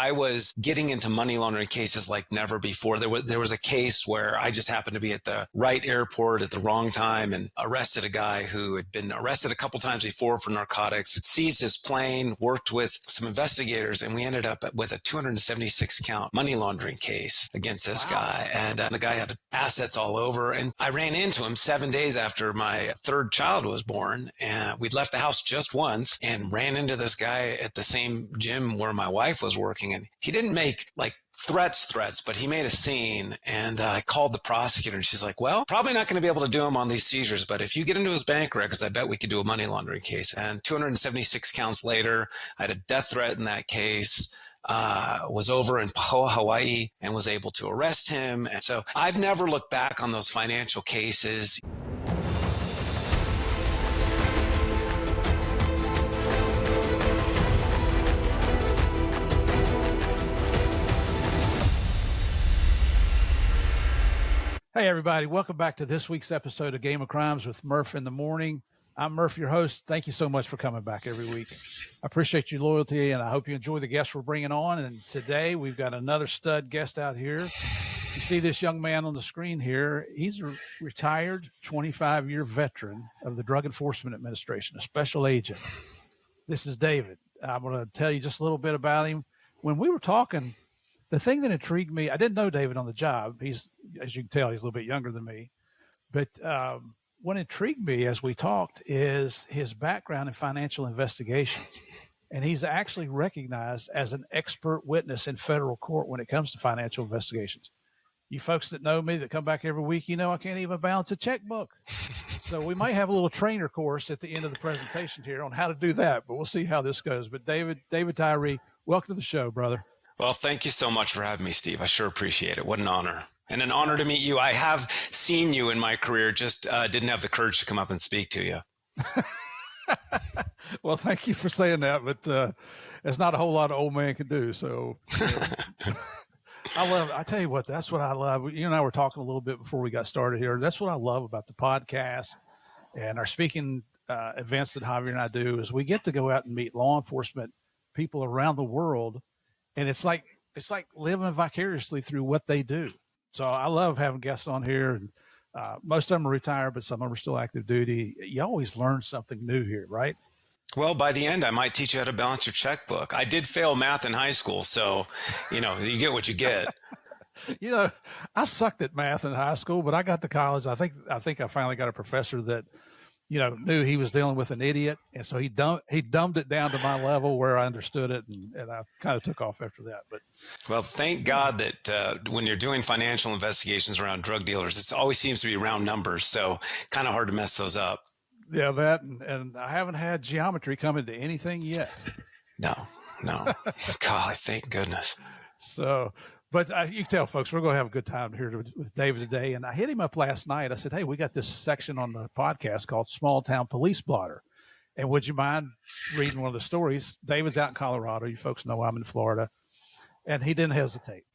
I was getting into money laundering cases like never before. There was a case where I just happened to be at the right airport at the wrong time and arrested a guy who had been arrested a couple times before for narcotics, seized his plane, worked with some investigators, and we ended up with a 276 count money laundering case against this guy. And the guy had assets all over. And I ran into him 7 days after my third child was born. And we'd left the house just once and ran into this guy at the same gym where my wife was working. And he didn't make like threats, but he made a scene. And I called the prosecutor and she's like, well, probably not going to be able to do him on these seizures, but if you get into his bank records, I bet we could do a money laundering case. And 276 counts later, I had a death threat in that case. Was over in Pahoa, Hawaii, and was able to arrest him. And so I've never looked back on those financial cases. Hey, everybody. Welcome back to this week's episode of Game of Crimes with Murph in the Morning. I'm Murph, your host. Thank you so much for coming back every week. I appreciate your loyalty, and I hope you enjoy the guests we're bringing on. And today we've got another stud guest out here. You see this young man on the screen here. He's a retired 25-year veteran of the Drug Enforcement Administration, a special agent. This is David. I'm going to tell you just a little bit about him. When we were talking, the thing that intrigued me, I didn't know David on the job. He's, as you can tell, he's a little bit younger than me. But what intrigued me as we talked is his background in financial investigations. And he's actually recognized as an expert witness in federal court when it comes to financial investigations. You folks that know me that come back every week, you know I can't even balance a checkbook. So we might have a little trainer course at the end of the presentation here on how to do that, but we'll see how this goes. But David Tyree, welcome to the show, brother. Well, thank you so much for having me, Steve. I sure appreciate it. What an honor. And an honor to meet you. I have seen you in my career, just didn't have the courage to come up and speak to you. Well, thank you for saying that, but it's not a whole lot an old man can do. So I tell you what, that's what I love. You and I were talking a little bit before we got started here. That's what I love about the podcast and our speaking events that Javier and I do is we get to go out and meet law enforcement people around the world. And it's like living vicariously through what they do. So I love having guests on here. And most of them are retired, but some of them are still active duty. You always learn something new here, right? Well, by the end, I might teach you how to balance your checkbook. I did fail math in high school, so, you get what you get. I sucked at math in high school, but I got to college. I think I finally got a professor that, knew he was dealing with an idiot. And so he dumbed it down to my level where I understood it. And I kind of took off after that. But well, thank God that when you're doing financial investigations around drug dealers, it always seems to be round numbers. So kind of hard to mess those up. Yeah, that. And I haven't had geometry come into anything yet. No. God, thank goodness. So, but you can tell, folks, we're going to have a good time here with David today. And I hit him up last night. I said, hey, we got this section on the podcast called Small Town Police Blotter. And would you mind reading one of the stories? David's out in Colorado. You folks know I'm in Florida. And he didn't hesitate.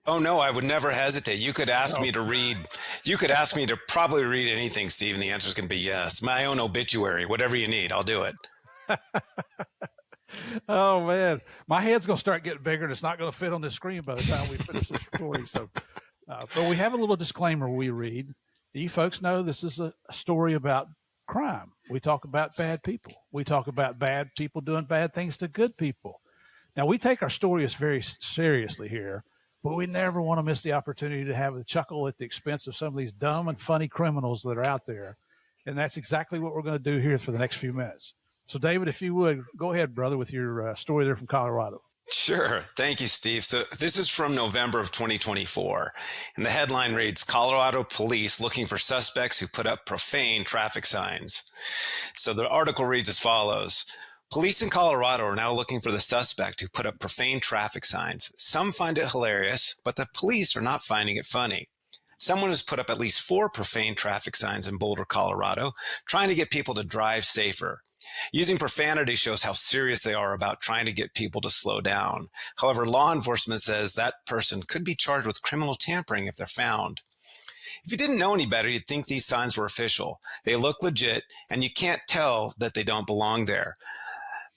Oh, no, I would never hesitate. You could ask me to read. You could ask me to probably read anything, Steve, and the answer is going to be yes. My own obituary, whatever you need, I'll do it. Oh, man. My head's going to start getting bigger, and it's not going to fit on the screen by the time we finish this recording. So, but we have a little disclaimer we read. You folks know this is a story about crime. We talk about bad people. We talk about bad people doing bad things to good people. Now, we take our stories very seriously here, but we never want to miss the opportunity to have a chuckle at the expense of some of these dumb and funny criminals that are out there. And that's exactly what we're going to do here for the next few minutes. So, David, if you would, go ahead, brother, with your story there from Colorado. Sure. Thank you, Steve. So this is from November of 2024. And the headline reads, Colorado police looking for suspects who put up profane traffic signs. So the article reads as follows. Police in Colorado are now looking for the suspect who put up profane traffic signs. Some find it hilarious, but the police are not finding it funny. Someone has put up at least 4 profane traffic signs in Boulder, Colorado, trying to get people to drive safer. Using profanity shows how serious they are about trying to get people to slow down. However, law enforcement says that person could be charged with criminal tampering if they're found. If you didn't know any better, you'd think these signs were official. They look legit, and you can't tell that they don't belong there.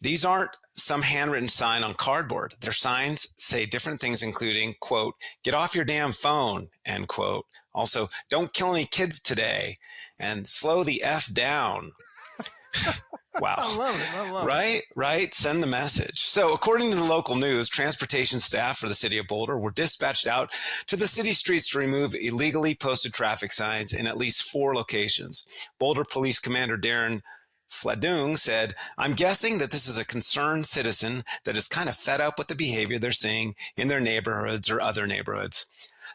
These aren't some handwritten sign on cardboard. Their signs say different things, including, quote, "Get off your damn phone," end quote. Also, "Don't kill any kids today," and "Slow the F down." Wow. I love it. I love it. Right. Send the message. So, according to the local news, transportation staff for the city of Boulder were dispatched out to the city streets to remove illegally posted traffic signs in at least 4 locations. Boulder Police Commander Darren Fladung said, "I'm guessing that this is a concerned citizen that is kind of fed up with the behavior they're seeing in their neighborhoods or other neighborhoods."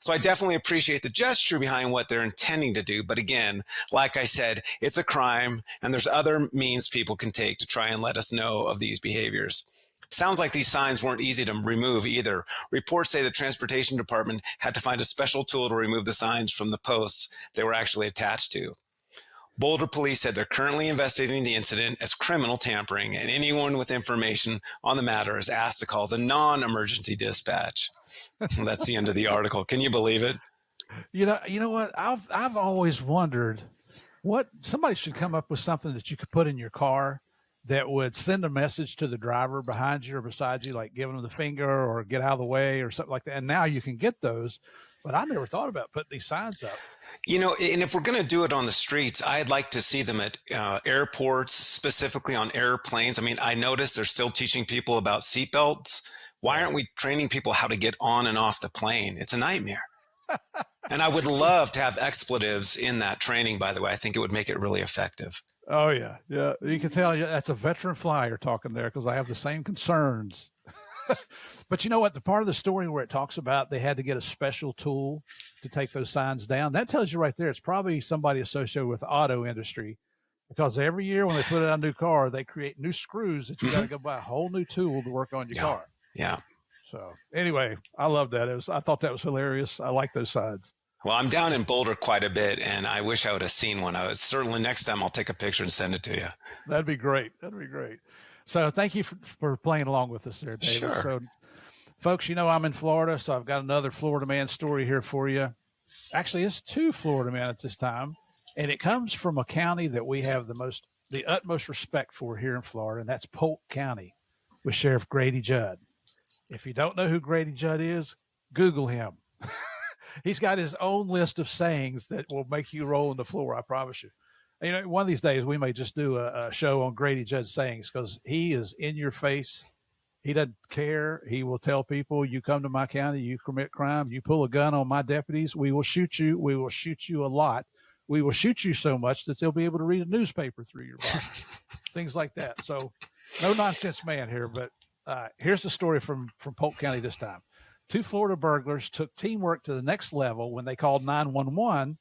So I definitely appreciate the gesture behind what they're intending to do. But again, like I said, it's a crime, and there's other means people can take to try and let us know of these behaviors. Sounds like these signs weren't easy to remove either. Reports say the transportation department had to find a special tool to remove the signs from the posts they were actually attached to. Boulder police said they're currently investigating the incident as criminal tampering, and anyone with information on the matter is asked to call the non-emergency dispatch. That's the end of the article. Can you believe it? You know what? I've always wondered what somebody should come up with something that you could put in your car that would send a message to the driver behind you or beside you, like giving them the finger or get out of the way or something like that. And now you can get those, but I never thought about putting these signs up. You know, and if we're going to do it on the streets, I'd like to see them at airports, specifically on airplanes. I mean, I noticed they're still teaching people about seatbelts. Why aren't we training people how to get on and off the plane? It's a nightmare. And I would love to have expletives in that training, by the way. I think it would make it really effective. Oh, yeah. Yeah. You can tell that's a veteran flyer talking there because I have the same concerns. But you know what? The part of the story where it talks about they had to get a special tool to take those signs down, that tells you right there it's probably somebody associated with the auto industry, because every year when they put it on a new car, they create new screws that you got to go buy a whole new tool to work on your car. Yeah. So anyway, I love that. I thought that was hilarious. I like those signs. Well, I'm down in Boulder quite a bit, and I wish I would have seen one. I would certainly next time I'll take a picture and send it to you. That'd be great. That'd be great. So thank you for playing along with us there, David. Sure. So, folks, you know I'm in Florida, so I've got another Florida man story here for you. Actually, it's 2 Florida men at this time, and it comes from a county that we have the utmost respect for here in Florida, and that's Polk County with Sheriff Grady Judd. If you don't know who Grady Judd is, Google him. He's got his own list of sayings that will make you roll on the floor, I promise you. You know, one of these days we may just do a show on Grady Judd's sayings because he is in your face. He doesn't care. He will tell people, you come to my county, you commit crime, you pull a gun on my deputies, we will shoot you. We will shoot you a lot. We will shoot you so much that they'll be able to read a newspaper through your body. Things like that. So no nonsense man here, but here's the story from Polk County this time. 2 Florida burglars took teamwork to the next level when they called 911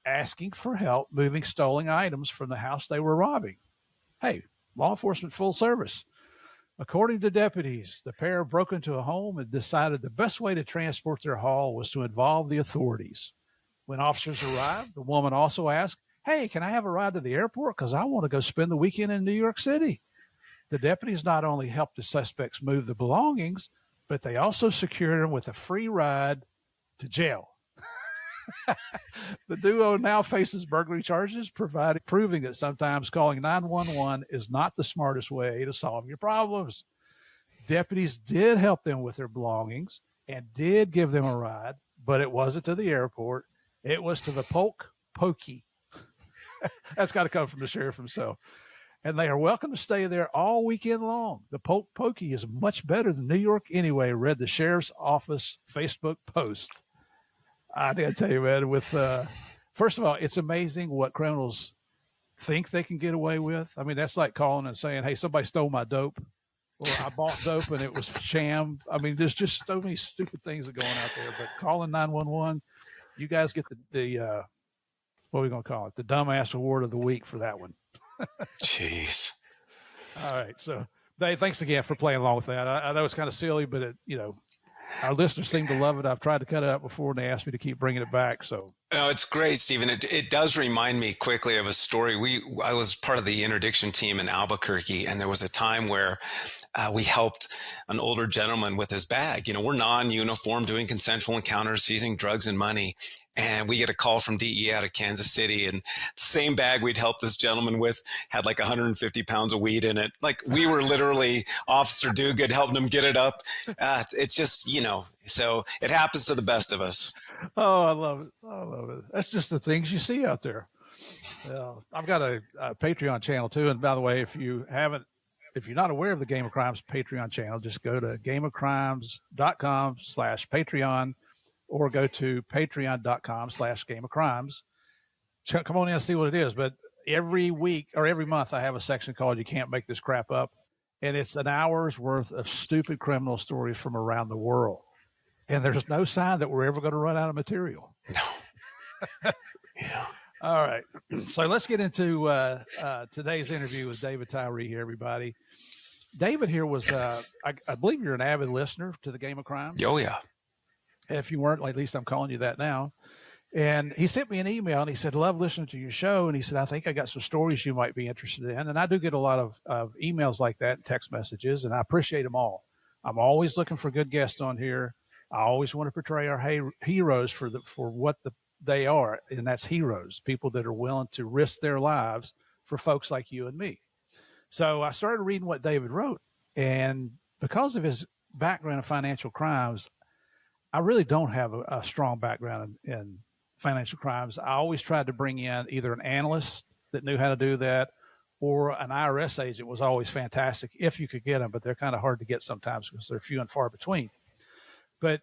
asking for help moving stolen items from the house they were robbing. Hey, law enforcement full service. According to deputies, the pair broke into a home and decided the best way to transport their haul was to involve the authorities. When officers arrived, the woman also asked, "Hey, can I have a ride to the airport? Because I want to go spend the weekend in New York City." The deputies not only helped the suspects move the belongings, but they also secured them with a free ride to jail. The duo now faces burglary charges, proving that sometimes calling 911 is not the smartest way to solve your problems. Deputies did help them with their belongings and did give them a ride, but it wasn't to the airport. It was to the Polk Pokey. That's got to come from the sheriff himself. And they are welcome to stay there all weekend long. The Polk Pokey is much better than New York anyway, read the sheriff's office Facebook post. I got to tell you, man, first of all, it's amazing what criminals think they can get away with. I mean, that's like calling and saying, "Hey, somebody stole my dope," or "I bought dope and it was sham." I mean, there's just so many stupid things that are going out there. But calling 911, you guys get the what are we going to call it? The dumbass award of the week for that one. Jeez. All right. So, Dave, thanks again for playing along with that. I know it's kind of silly, but our listeners seem to love it. I've tried to cut it out before, and they asked me to keep bringing it back. So No, it's great, Stephen. It does remind me quickly of a story. I was part of the interdiction team in Albuquerque, and there was a time where we helped an older gentleman with his bag. You know, we're non-uniform, doing consensual encounters, seizing drugs and money, and we get a call from DEA out of Kansas City, and the same bag we'd helped this gentleman with had like 150 pounds of weed in it. Like, we were literally Officer Duguid helping him get it up. It's just, so it happens to the best of us. Oh, I love it. I love it. That's just the things you see out there. I've got a Patreon channel too. And by the way, if you're not aware of the Game of Crimes Patreon channel, just go to gameofcrimes.com/Patreon or go to patreon.com/Game of Crimes. Come on in and see what it is. But every week or every month, I have a section called You Can't Make This Crap Up. And it's an hour's worth of stupid criminal stories from around the world. And there's no sign that we're ever going to run out of material. No. Yeah. All right. So let's get into today's interview with David Tyree here, everybody. David here was, I believe you're an avid listener to the Game of Crimes. Oh, yeah. If you weren't, at least I'm calling you that now. And he sent me an email and he said, love listening to your show. And he said, I think I got some stories you might be interested in. And I do get a lot of emails like that, text messages, and I appreciate them all. I'm always looking for good guests on here. I always want to portray our heroes for what they are, and that's heroes, people that are willing to risk their lives for folks like you and me. So I started reading what David wrote, and because of his background in financial crimes, I really don't have a strong background in financial crimes. I always tried to bring in either an analyst that knew how to do that, or an IRS agent was always fantastic if you could get them, but they're kind of hard to get sometimes because they're few and far between. But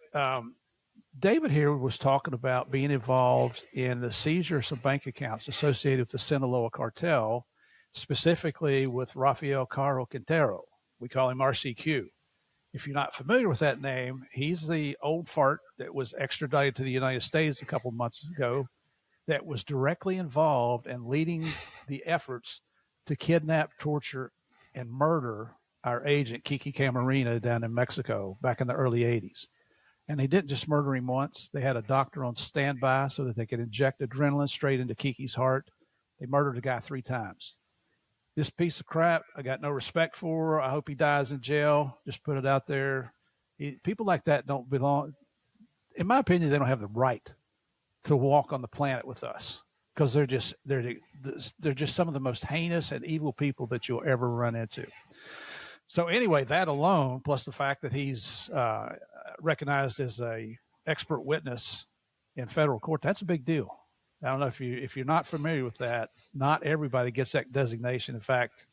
David here was talking about being involved in the seizure of some bank accounts associated with the Sinaloa cartel, specifically with Rafael Caro Quintero. We call him RCQ. If you're not familiar with that name, he's the old fart that was extradited to the United States a couple months ago that was directly involved in leading the efforts to kidnap, torture, and murder our agent, Kiki Camarena, down in Mexico back in the early 80s. And they didn't just murder him once. They had a doctor on standby so that they could inject adrenaline straight into Kiki's heart. They murdered a guy 3 times. This piece of crap, I got no respect for. I hope he dies in jail. Just put it out there. People like that don't belong. In my opinion, they don't have the right to walk on the planet with us because they're just some of the most heinous and evil people that you'll ever run into. So anyway, that alone, plus the fact that he's recognized as a expert witness in federal court, that's a big deal. I don't know if you're not familiar with that. Not everybody gets that designation. In fact,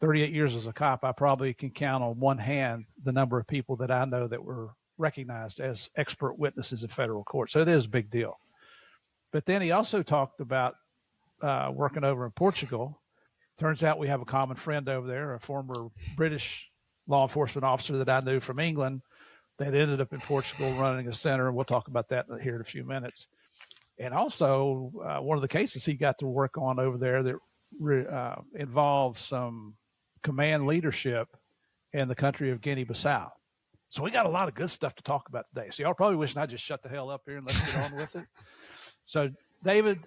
38 years as a cop, I probably can count on one hand the number of people that I know that were recognized as expert witnesses in federal court. So it is a big deal. But then he also talked about working over in Portugal. Turns out we have a common friend over there, a former British law enforcement officer that I knew from England that ended up in Portugal running a center. And we'll talk about that here in a few minutes. And also one of the cases he got to work on over there that involved some command leadership in the country of Guinea-Bissau. So we got a lot of good stuff to talk about today. So y'all probably wishing I'd just shut the hell up here and let's get on with it. So David,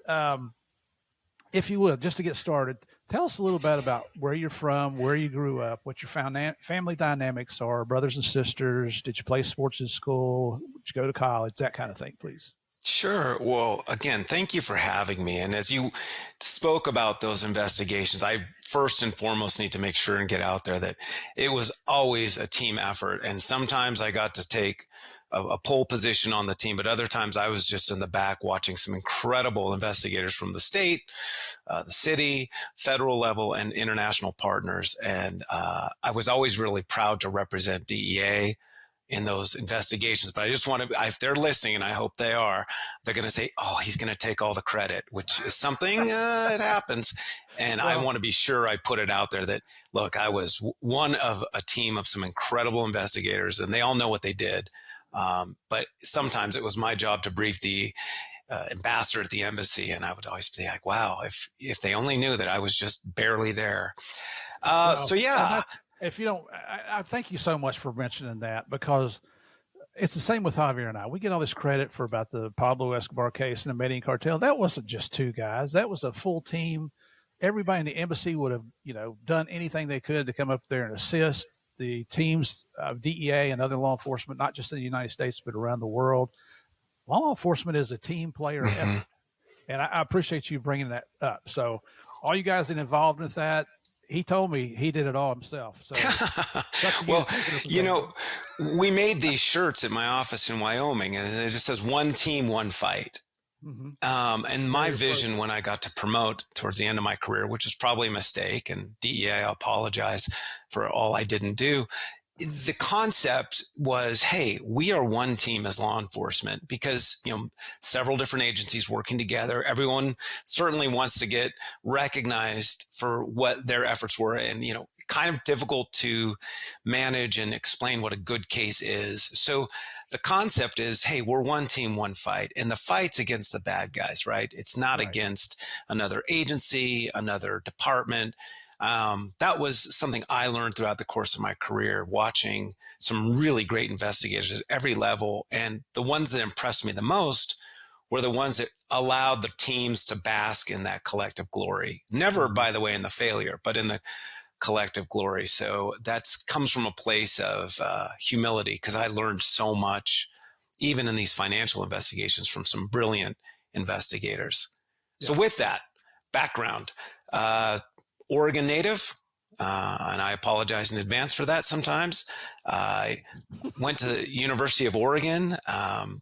if you would, just to get started, tell us a little bit about where you're from, where you grew up, what your family dynamics are, brothers and sisters. Did you play sports in school? Did you go to college? That kind of thing, please. Sure. Well, again, thank you for having me. And as you spoke about those investigations, I first and foremost need to make sure and get out there that it was always a team effort. And sometimes I got to take a pole position on the team, but other times I was just in the back watching some incredible investigators from the state, the city, federal level, and international partners. And I was always really proud to represent DEA in those investigations. But I just want to, if they're listening, and I hope they are, they're going to say, oh, he's going to take all the credit, which is something, it happens. And I want to be sure I put it out there that, look, I was one of a team of some incredible investigators, and they all know what they did. But sometimes it was my job to brief the ambassador at the embassy, and I would always be like, wow, if they only knew that I was just barely there. So yeah. If you don't, I thank you so much for mentioning that, because it's the same with Javier and I. We get all this credit for about the Pablo Escobar case and the Medellin cartel. That wasn't just two guys. That was a full team. Everybody in the embassy would have, done anything they could to come up there and assist the teams of DEA and other law enforcement, not just in the United States, but around the world. Law enforcement is a team player effort. And I appreciate you bringing that up. So all you guys that involved with that, he told me he did it all himself. So, well, we made these shirts at my office in Wyoming, and it just says "One team, one fight." And my vision when I got to promote towards the end of my career, which was probably a mistake, and DEA, I apologize for all I didn't do. The concept was, hey, we are one team as law enforcement because, several different agencies working together. Everyone certainly wants to get recognized for what their efforts were, and, kind of difficult to manage and explain what a good case is. So the concept is, hey, we're one team, one fight, and the fight's against the bad guys, right? It's not against another agency, another department. That was something I learned throughout the course of my career, watching some really great investigators at every level. And the ones that impressed me the most were the ones that allowed the teams to bask in that collective glory. Never, by the way, in the failure, but in the collective glory. So that comes from a place of humility, because I learned so much, even in these financial investigations, from some brilliant investigators. Yeah. So with that background, Oregon native, and I apologize in advance for that sometimes. I went to the University of Oregon,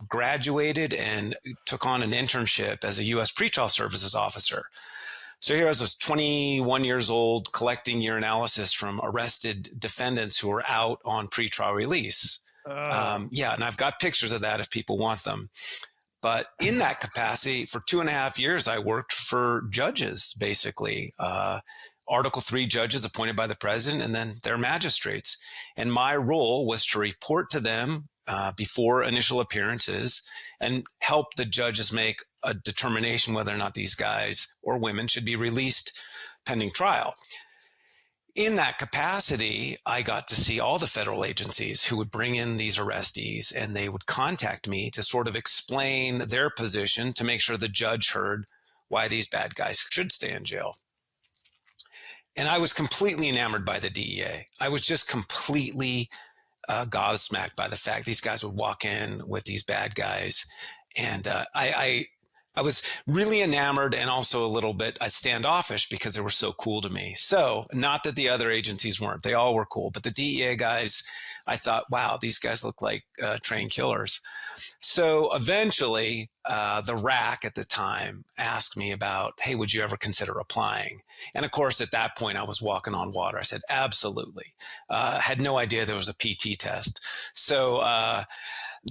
graduated, and took on an internship as a U.S. pretrial services officer. So here I was 21 years old, collecting urinalysis from arrested defendants who were out on pretrial release. And I've got pictures of that if people want them. But in that capacity, for 2.5 years, I worked for judges, basically. Article 3 judges appointed by the president, and then their magistrates. And my role was to report to them before initial appearances and help the judges make a determination whether or not these guys or women should be released pending trial. In that capacity, I got to see all the federal agencies who would bring in these arrestees, and they would contact me to sort of explain their position to make sure the judge heard why these bad guys should stay in jail. And I was completely enamored by the DEA. I was just completely gobsmacked by the fact these guys would walk in with these bad guys. And I was really enamored, and also a little bit standoffish because they were so cool to me. So not that the other agencies weren't. They all were cool. But the DEA guys, I thought, wow, these guys look like trained killers. So eventually, the RAC at the time asked me about, hey, would you ever consider applying? And of course, at that point, I was walking on water. I said, absolutely. Had no idea there was a PT test. So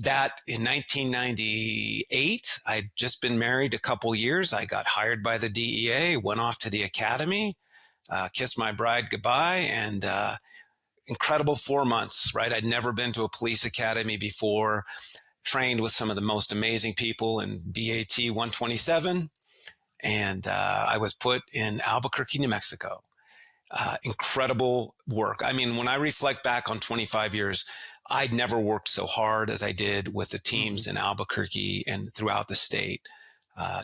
that in 1998, I'd just been married a couple years. I got hired by the DEA, went off to the academy, kissed my bride goodbye, and incredible 4 months, right? I'd never been to a police academy before, trained with some of the most amazing people in BAT 127. And I was put in Albuquerque, New Mexico. Incredible work. I mean, when I reflect back on 25 years, I'd never worked so hard as I did with the teams in Albuquerque and throughout the state.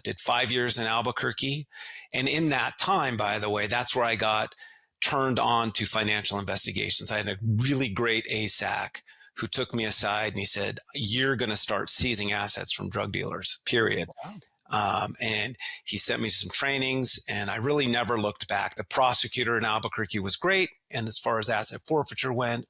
Did 5 years in Albuquerque. And in that time, by the way, that's where I got turned on to financial investigations. I had a really great ASAC who took me aside and he said, you're going to start seizing assets from drug dealers, period. Wow. And he sent me some trainings, and I really never looked back. The prosecutor in Albuquerque was great. And as far as asset forfeiture went,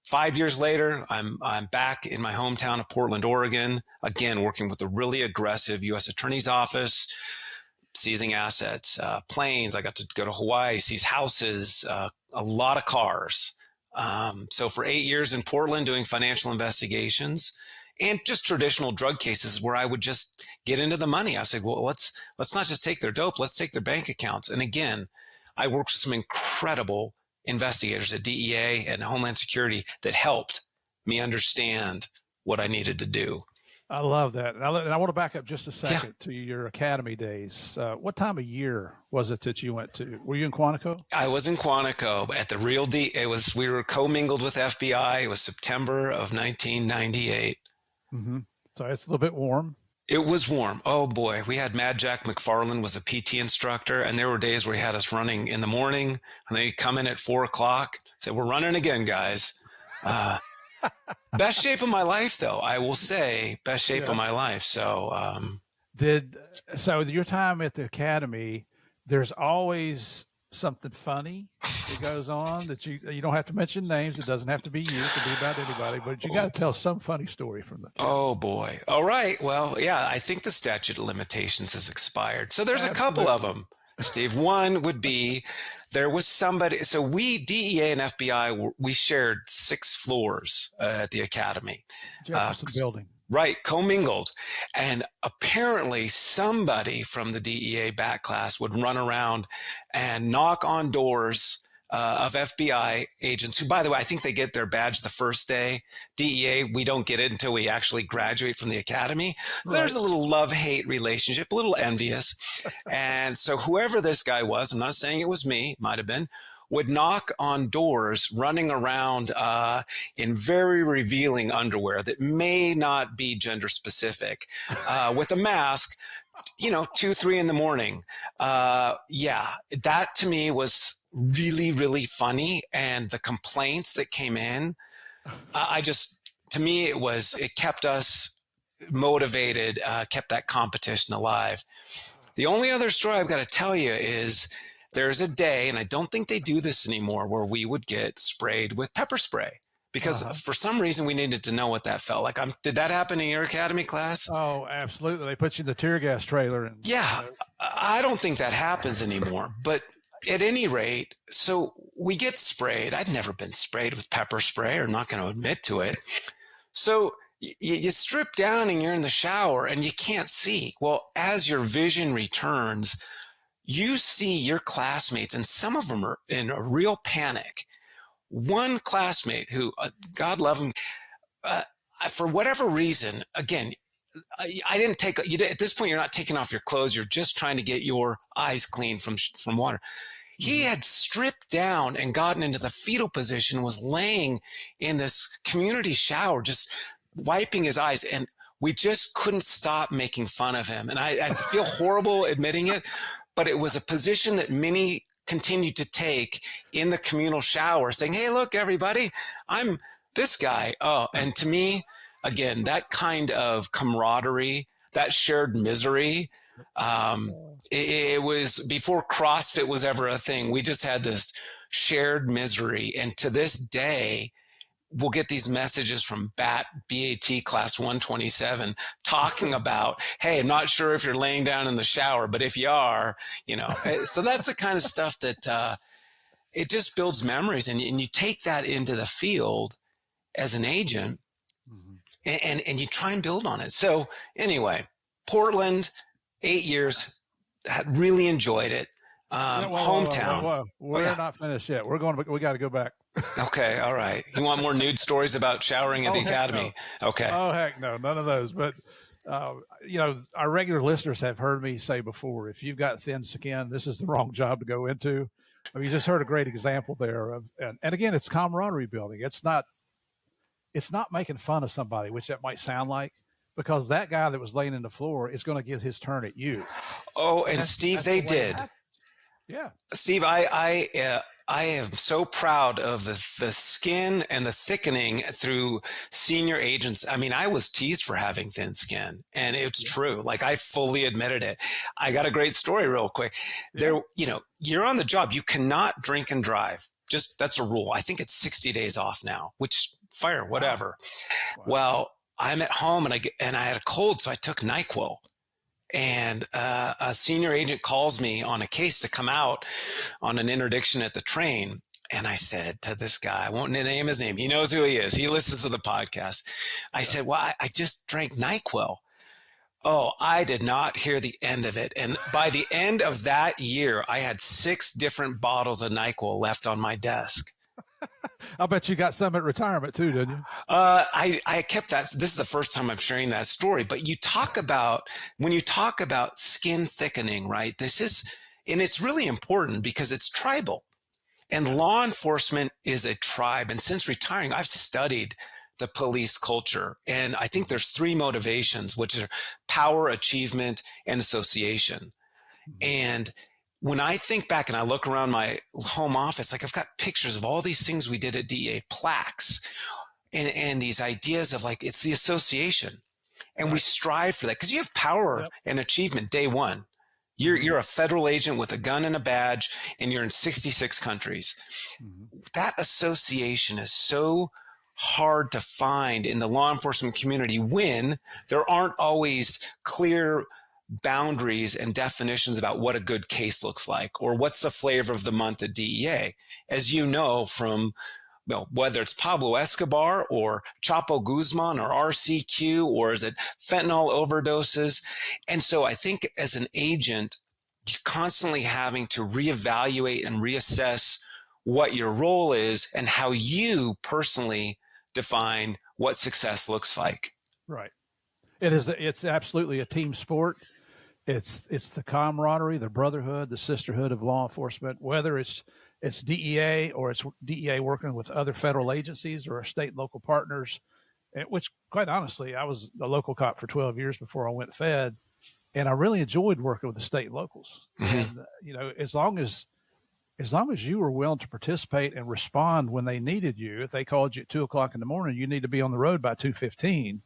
5 years later, I'm back in my hometown of Portland, Oregon, again, working with a really aggressive U.S. Attorney's Office, seizing assets, planes. I got to go to Hawaii, seize houses, a lot of cars. So for 8 years in Portland doing financial investigations and just traditional drug cases where I would just get into the money. I said, well, let's not just take their dope, let's take their bank accounts. And again, I worked with some incredible investigators at DEA and Homeland Security that helped me understand what I needed to do. I love that. And I want to back up just a Yeah, second to your academy days. What time of year was it that you went to? Were you in Quantico? I was in Quantico at the real we were commingled with FBI. It was September of 1998. Mm-hmm. So it's a little bit warm. It was warm. Oh boy. We had Mad Jack McFarland was a PT instructor, and there were days where he had us running in the morning, and they'd come in at 4 o'clock, say, "We're running again, guys." Uh, Best shape of my life, though. I will say, best shape of Yeah. my life. So, So your time at the academy, there's always something funny that goes on that you don't have to mention names. It doesn't have to be you. It could be about anybody, but you got to tell some funny story from the academy. oh boy. All right. Well, yeah, I think the statute of limitations has expired. So there's a couple of them, Steve. One would be there was somebody. So DEA and FBI, we shared 6 floors at the academy. Jefferson Building. Right, commingled. And apparently somebody from the DEA back class would run around and knock on doors of FBI agents who, by the way, I think they get their badge the first day. DEA, we don't get it until we actually graduate from the academy. So Right. there's a little love-hate relationship, a little envious. And so whoever this guy was, I'm not saying it was me, might have been, would knock on doors running around in very revealing underwear that may not be gender specific with a mask, 2, 3 in the morning. Yeah, that to me was really, really funny. And the complaints that came in, to me, it kept us motivated, kept that competition alive. The only other story I've got to tell you is there's a day, and I don't think they do this anymore, where we would get sprayed with pepper spray because for some reason we needed to know what that felt like. Did that happen in your academy class? Oh, absolutely. They put you in the tear gas trailer. And, yeah, I don't think that happens anymore. But at any rate, so we get sprayed. I'd never been sprayed with pepper spray, or not going to admit to it. So you strip down and you're in the shower and you can't see. Well, as your vision returns, you see your classmates, and some of them are in a real panic. One classmate who, God love him, for whatever reason, again, I didn't take, at this point, you're not taking off your clothes. You're just trying to get your eyes clean from water. He had stripped down and gotten into the fetal position, was laying in this community shower, just wiping his eyes. And we just couldn't stop making fun of him. And I feel horrible admitting it, but it was a position that many continued to take in the communal shower, saying, "Hey, look, everybody, I'm this guy." Oh, and to me, again, that kind of camaraderie, that shared misery, it was before CrossFit was ever a thing. We just had this shared misery. And to this day, we'll get these messages from BAT class 127 talking about, "Hey, I'm not sure if you're laying down in the shower, but if you are, so that's the kind of stuff that it just builds memories. And you take that into the field as an agent and you try and build on it. So anyway, Portland, 8 years, really enjoyed it. Hometown. Whoa. We're not finished yet. We got to go back. Okay. All right. You want more nude stories about showering at the academy? No. Okay. Oh, heck no. None of those. But, our regular listeners have heard me say before, if you've got thin skin, this is the wrong job to go into. I mean, you just heard a great example there and again, it's camaraderie building. It's not making fun of somebody, which that might sound like, because that guy that was laying in the floor is going to get his turn at you. Oh, and Steve, they did. Yeah. Steve, I am so proud of the skin and the thickening through senior agents. I mean, I was teased for having thin skin, and it's true. Like, I fully admitted it. I got a great story real quick. There, you're on the job. You cannot drink and drive. That's a rule. I think it's 60 days off now, which fire, whatever. Wow. Well, I'm at home and I had a cold, so I took NyQuil. And a senior agent calls me on a case to come out on an interdiction at the train. And I said to this guy, I won't name his name. He knows who he is. He listens to the podcast. I said, "Well, I just drank NyQuil." Oh, I did not hear the end of it. And by the end of that year, I had 6 different bottles of NyQuil left on my desk. I bet you got some at retirement too, didn't you? I kept that. This is the first time I'm sharing that story, but when you talk about skin thickening, right? And it's really important because it's tribal. And law enforcement is a tribe. And since retiring, I've studied the police culture. And I think there's three motivations, which are power, achievement, and association. And when I think back and I look around my home office, like I've got pictures of all these things we did at DEA, plaques, and these ideas of like, it's the association. And we strive for that because you have power and achievement day one. You're a federal agent with a gun and a badge, and you're in 66 countries. That association is so hard to find in the law enforcement community when there aren't always clear boundaries and definitions about what a good case looks like or what's the flavor of the month at DEA. As you know from whether it's Pablo Escobar or Chapo Guzman or RCQ, or is it fentanyl overdoses? And so I think as an agent, you're constantly having to reevaluate and reassess what your role is and how you personally define what success looks like. Right. It's absolutely a team sport. It's the camaraderie, the brotherhood, the sisterhood of law enforcement, whether it's DEA or it's DEA working with other federal agencies or state and local partners, which quite honestly, I was a local cop for 12 years before I went fed. And I really enjoyed working with the state and locals. And, as long as you were willing to participate and respond when they needed you, if they called you at 2:00 in the morning, you need to be on the road by 2:15.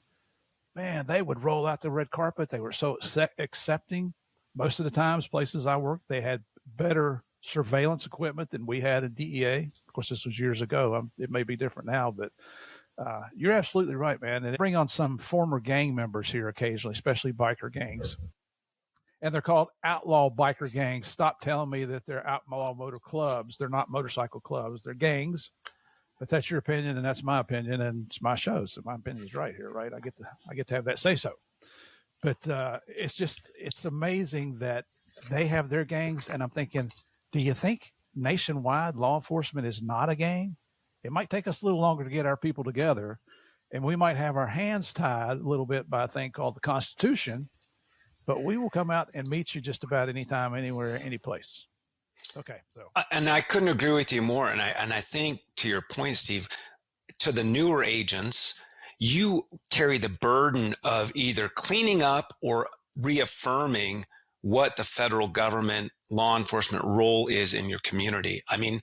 Man, they would roll out the red carpet. They were so accepting. Most of the times, places I worked, they had better surveillance equipment than we had at DEA. Of course, this was years ago. It may be different now, but you're absolutely right, man. And they bring on some former gang members here occasionally, especially biker gangs. And they're called outlaw biker gangs. Stop telling me that they're outlaw motor clubs. They're not motorcycle clubs. They're gangs. But that's your opinion, and that's my opinion, and it's my show, so my opinion is right here, right? I get to have that say so. But it's amazing that they have their gangs, and I'm thinking, do you think nationwide law enforcement is not a gang? It might take us a little longer to get our people together, and we might have our hands tied a little bit by a thing called the Constitution, but we will come out and meet you just about anytime, anywhere, any place. Okay. So, and I couldn't agree with you more. And I think to your point, Steve, to the newer agents, you carry the burden of either cleaning up or reaffirming what the federal government law enforcement role is in your community. I mean,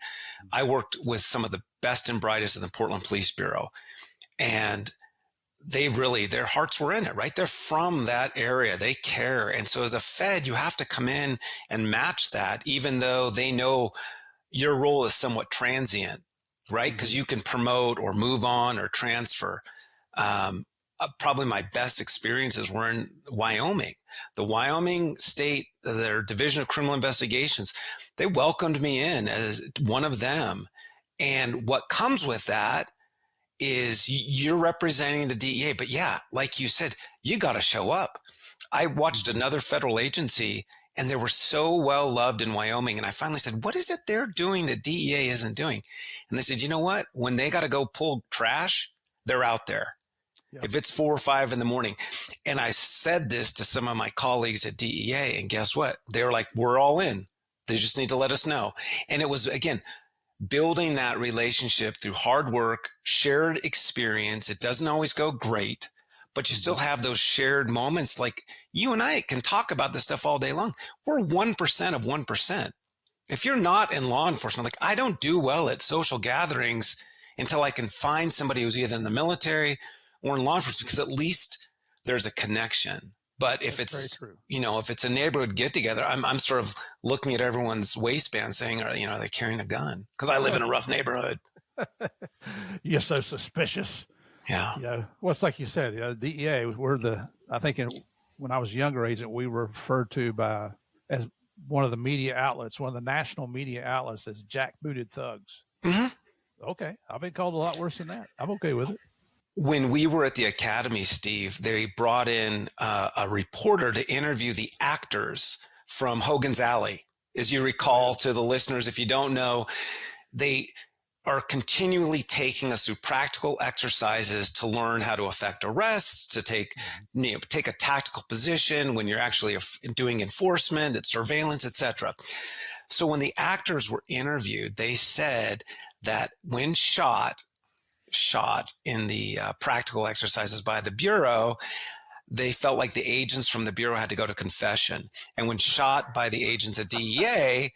I worked with some of the best and brightest in the Portland Police Bureau, and their hearts were in it, right? They're from that area. They care. And so as a Fed, you have to come in and match that, even though they know your role is somewhat transient, right? Because you can promote or move on or transfer. Probably my best experiences were in Wyoming. The Wyoming State, their Division of Criminal Investigations, they welcomed me in as one of them. And what comes with that is you're representing the DEA, but yeah, like you said, you got to show up. I watched another federal agency and they were so well loved in Wyoming. And I finally said, what is it they're doing that DEA isn't doing? And they said, you know what? When they got to go pull trash, they're out there. Yep. If it's 4 or 5 in the morning. And I said this to some of my colleagues at DEA, and guess what? They were like, we're all in. They just need to let us know. And it was, again, building that relationship through hard work, shared experience. It doesn't always go great, but you still have those shared moments. Like you and I can talk about this stuff all day long. We're 1% of 1%. If you're not in law enforcement, like I don't do well at social gatherings until I can find somebody who's either in the military or in law enforcement, because at least there's a connection. But if it's, if it's a neighborhood get together, I'm sort of looking at everyone's waistband saying, are they carrying a gun? Because I live in a rough neighborhood. You're so suspicious. Yeah. Well, it's like you said, DEA, when I was a younger agent, we were referred to as one of the media outlets, one of the national media outlets as jackbooted thugs. Mm-hmm. Okay. I've been called a lot worse than that. I'm okay with it. When we were at the academy, Steve, they brought in a reporter to interview the actors from Hogan's Alley. As you recall, to the listeners, if you don't know, are continually taking us through practical exercises to learn how to effect arrests, to take a tactical position when you're actually doing enforcement, surveillance, etc. So when the actors were interviewed, they said that when shot in the practical exercises by the Bureau, they felt like the agents from the Bureau had to go to confession. And when shot by the agents at DEA,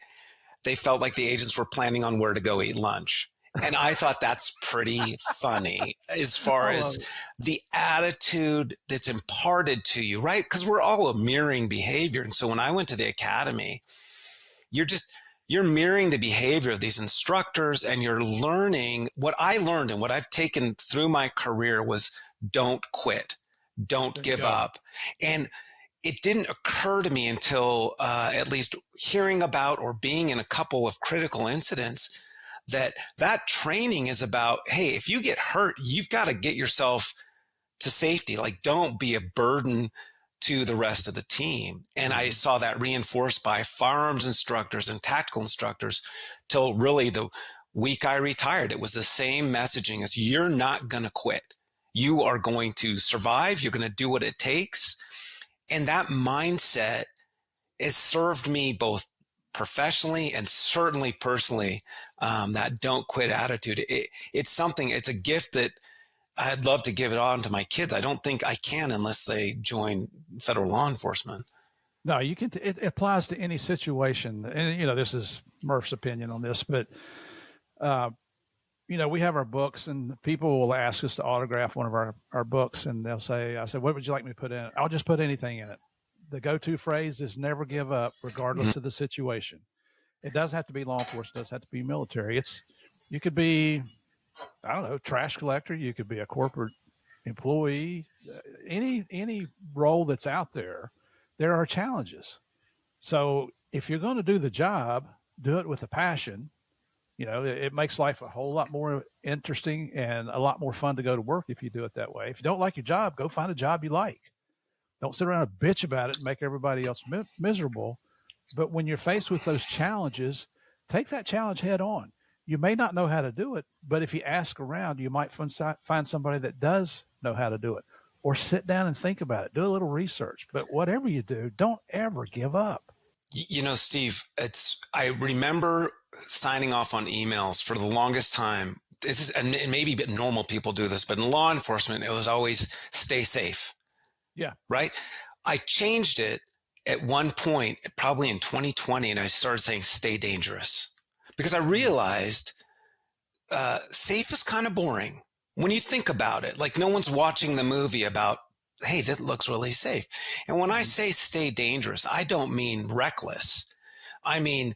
they felt like the agents were planning on where to go eat lunch. And I thought that's pretty funny as far as the attitude that's imparted to you, right? Because we're all a mirroring behavior. And so when I went to the academy, you're mirroring the behavior of these instructors, and you're learning. What I learned and what I've taken through my career was don't quit, don't give up. And it didn't occur to me until at least hearing about or being in a couple of critical incidents that training is about, hey, if you get hurt, you've got to get yourself to safety. Like, don't be a burden to the rest of the team. And I saw that reinforced by firearms instructors and tactical instructors till really the week I retired. It was the same messaging as, you're not going to quit. You are going to survive. You're going to do what it takes. And that mindset has served me both professionally and certainly personally. That don't quit attitude. It's a gift that I'd love to give it on to my kids. I don't think I can unless they join federal law enforcement. No, you can. It applies to any situation. And, this is Murph's opinion on this, but, we have our books, and people will ask us to autograph one of our books, and I said, what would you like me to put in it? I'll just put anything in it. The go-to phrase is never give up, regardless of the situation. It doesn't have to be law enforcement. It doesn't have to be military. You could be, I don't know, trash collector. You could be a corporate employee. Any role that's out there, there are challenges. So if you're going to do the job, do it with a passion. It makes life a whole lot more interesting and a lot more fun to go to work if you do it that way. If you don't like your job, go find a job you like. Don't sit around and bitch about it and make everybody else miserable. But when you're faced with those challenges, take that challenge head on. You may not know how to do it, but if you ask around, you might find somebody that does know how to do it, or sit down and think about it. Do a little research. But whatever you do, don't ever give up. Steve, I remember signing off on emails for the longest time. And maybe normal people do this, but in law enforcement, it was always stay safe. Yeah. Right. I changed it at one point, probably in 2020, and I started saying stay dangerous, because I realized safe is kind of boring when you think about it. Like, no one's watching the movie about, hey, that looks really safe. And when I say stay dangerous, I don't mean reckless. I mean,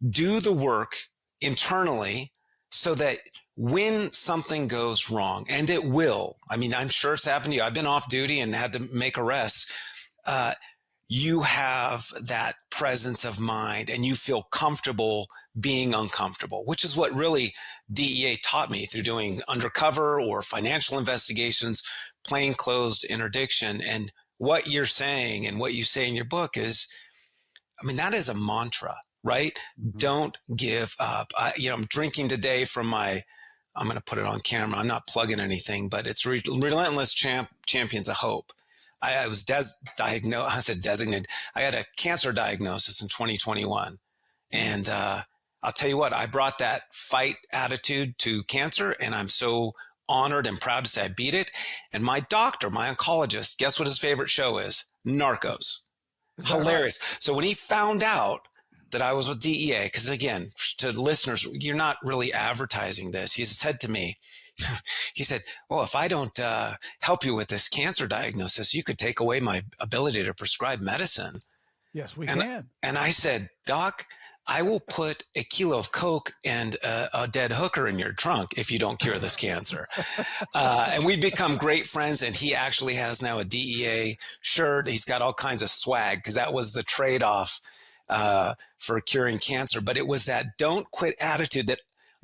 do the work internally so that when something goes wrong, and it will, I mean, I'm sure it's happened to you. I've been off duty and had to make arrests. You have that presence of mind, and you feel comfortable being uncomfortable, which is what really DEA taught me through doing undercover or financial investigations, plainclothes interdiction. And what you're saying and what you say in your book is, I mean, that is a mantra, right? Mm-hmm. Don't give up. I'm drinking today from I'm going to put it on camera. I'm not plugging anything, but it's Relentless Champions of Hope. I was diagnosed. I said designated. I had a cancer diagnosis in 2021. And I'll tell you what, I brought that fight attitude to cancer, and I'm so honored and proud to say I beat it. And my doctor, my oncologist, guess what his favorite show is? Narcos. Hilarious. Right? So when he found out that I was with DEA, because again, to listeners, you're not really advertising this. He said to me, he said, well, if I don't help you with this cancer diagnosis, you could take away my ability to prescribe medicine. Yes, we can. And I said, Doc, I will put a kilo of Coke and a dead hooker in your trunk if you don't cure this cancer. And we've become great friends. And he actually has now a DEA shirt. He's got all kinds of swag, because that was the trade-off for curing cancer. But it was that don't quit attitude that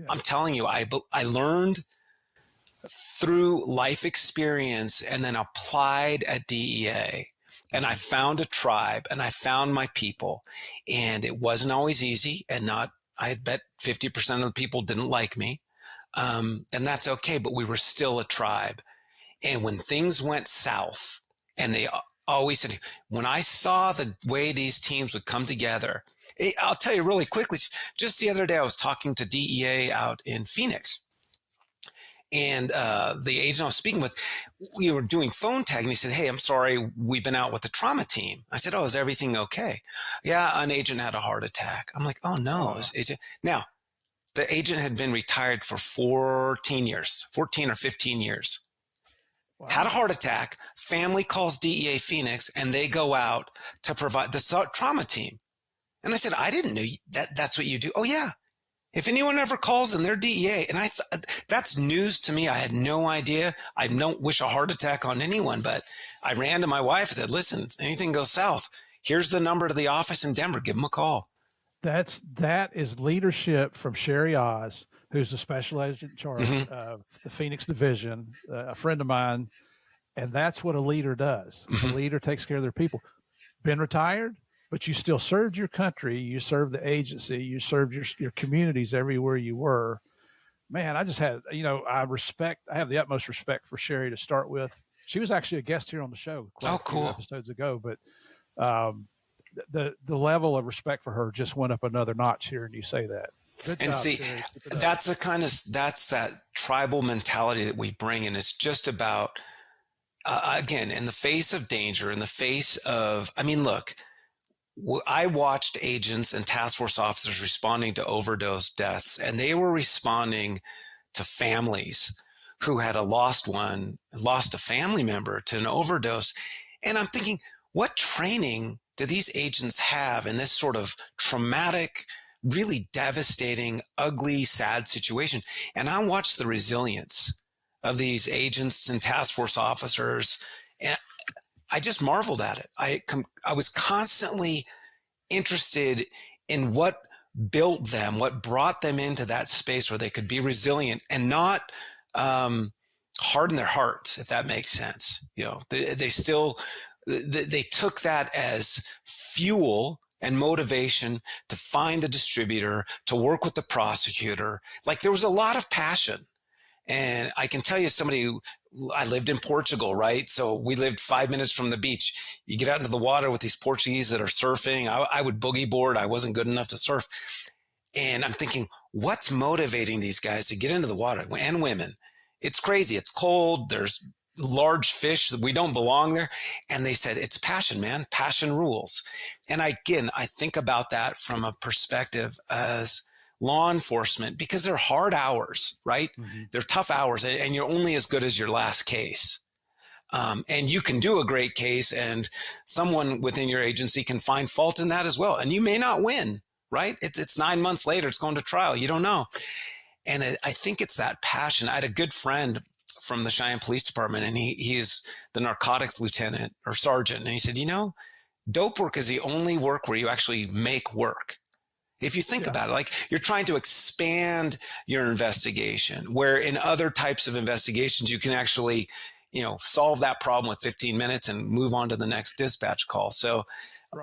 I'm telling you, I learned through life experience and then applied at DEA. And I found a tribe, and I found my people, and it wasn't always easy, and I bet 50% of the people didn't like me, And that's okay, but we were still a tribe. And when things went south, and they always said, when I saw the way these teams would come together, I'll tell you really quickly, just the other day, I was talking to DEA out in Phoenix. And the agent I was speaking with, we were doing phone tag, and he said, "Hey, I'm sorry, we've been out with the trauma team." I said, "Oh, is everything okay?" "Yeah, an agent had a heart attack." I'm like, "Oh, no." Is it? Now, the agent had been retired for 14 or 15 years. Wow. Had a heart attack. Family calls DEA Phoenix, and they go out to provide the trauma team. And I said, "I didn't know that's what you do." "Oh, yeah. If anyone ever calls and they're DEA," and that's news to me. I had no idea. I don't wish a heart attack on anyone, but I ran to my wife and said, "Listen, anything goes south, here's the number to the office in Denver. Give them a call." That is leadership from Sherry Oz, who's the special agent in charge of the Phoenix division, a friend of mine. And that's what a leader does. A leader takes care of their people. Been retired, but you still served your country. You served the agency. You served your communities everywhere you were. Man, I just had, I have the utmost respect for Sherry to start with. She was actually a guest here on the show quite a few episodes ago, but the level of respect for her just went up another notch here. And you say that. Good and job, see, Sherry. that's that tribal mentality that we bring. And it's just about, again, in the face of danger, in the face of, look, I watched agents and task force officers responding to overdose deaths, and they were responding to families who had lost a family member to an overdose. And I'm thinking, what training do these agents have in this sort of traumatic, really devastating, ugly, sad situation? And I watched the resilience of these agents and task force officers, and I just marveled at it. I was constantly interested in what built them, what brought them into that space where they could be resilient and not harden their hearts, if that makes sense. They took that as fuel and motivation to find the distributor, to work with the prosecutor. Like, there was a lot of passion. And I can tell you, I lived in Portugal, right? So we lived 5 minutes from the beach. You get out into the water with these Portuguese that are surfing. I would boogie board. I wasn't good enough to surf. And I'm thinking, what's motivating these guys to get into the water, and women? It's crazy. It's cold. There's large fish. We don't belong there. And they said, it's passion, man. Passion rules. And I think about that from a perspective as law enforcement, because they're hard hours, right? They're tough hours, and you're only as good as your last case. And you can do a great case, and someone within your agency can find fault in that as well. And you may not win, right? It's 9 months later, it's going to trial. You don't know. And I think it's that passion. I had a good friend from the Cheyenne Police Department, and he is the narcotics lieutenant or sergeant. And he said, dope work is the only work where you actually make work. If you think about it, like, you're trying to expand your investigation, where in other types of investigations, you can actually, solve that problem with 15 minutes and move on to the next dispatch call. So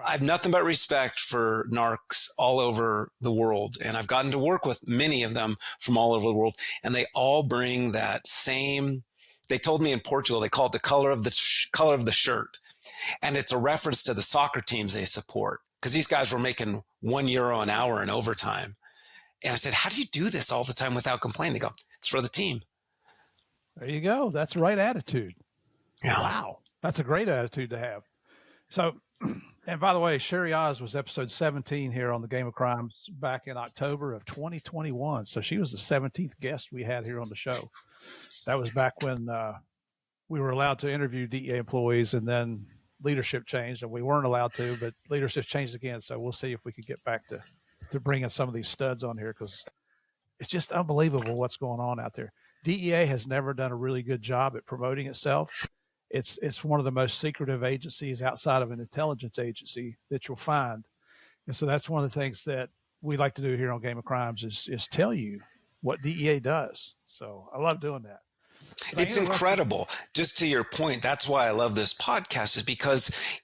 I have nothing but respect for narcs all over the world. And I've gotten to work with many of them from all over the world. And they all bring that same, they told me in Portugal, they call it the color of the shirt. And it's a reference to the soccer teams they support, because these guys were making €1 an hour in overtime. And I said, how do you do this all the time without complaining? They go, it's for the team. There you go. That's the right attitude. Yeah. Wow. That's a great attitude to have. So, and by the way, Sherry Oz was episode 17 here on the Game of Crimes back in October of 2021. So she was the 17th guest we had here on the show. That was back when we were allowed to interview DEA employees, and then leadership changed and we weren't allowed to, but leadership changed again. So we'll see if we could get back to bringing some of these studs on here, because it's just unbelievable what's going on out there. DEA has never done a really good job at promoting itself. It's one of the most secretive agencies outside of an intelligence agency that you'll find. And so that's one of the things that we like to do here on Game of Crimes is tell you what DEA does. So I love doing that. It's incredible. Just to your point, that's why I love this podcast, is because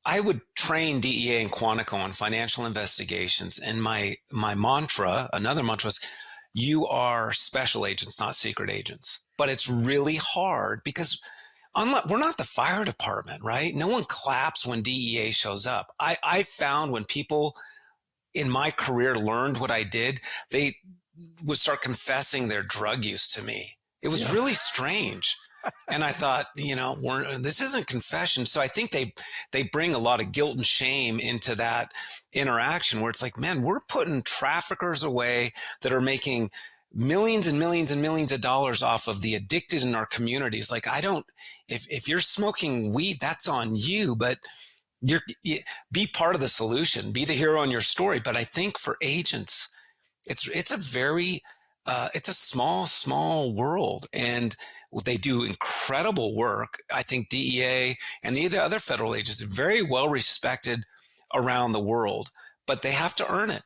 I would train DEA and Quantico on financial investigations. And my mantra, another mantra, was you are special agents, not secret agents. But it's really hard because we're not the fire department, right? No one claps when DEA shows up. I found when people in my career learned what I did, they would start confessing their drug use to me. It was really strange. And I thought, this isn't confession. So I think they bring a lot of guilt and shame into that interaction where it's like, man, we're putting traffickers away that are making millions and millions and millions of dollars off of the addicted in our communities. Like, if you're smoking weed, that's on you, but be part of the solution, be the hero in your story. But I think for agents, it's a very, it's a small world, and they do incredible work. I think DEA and the other federal agents are very well respected around the world, but they have to earn it.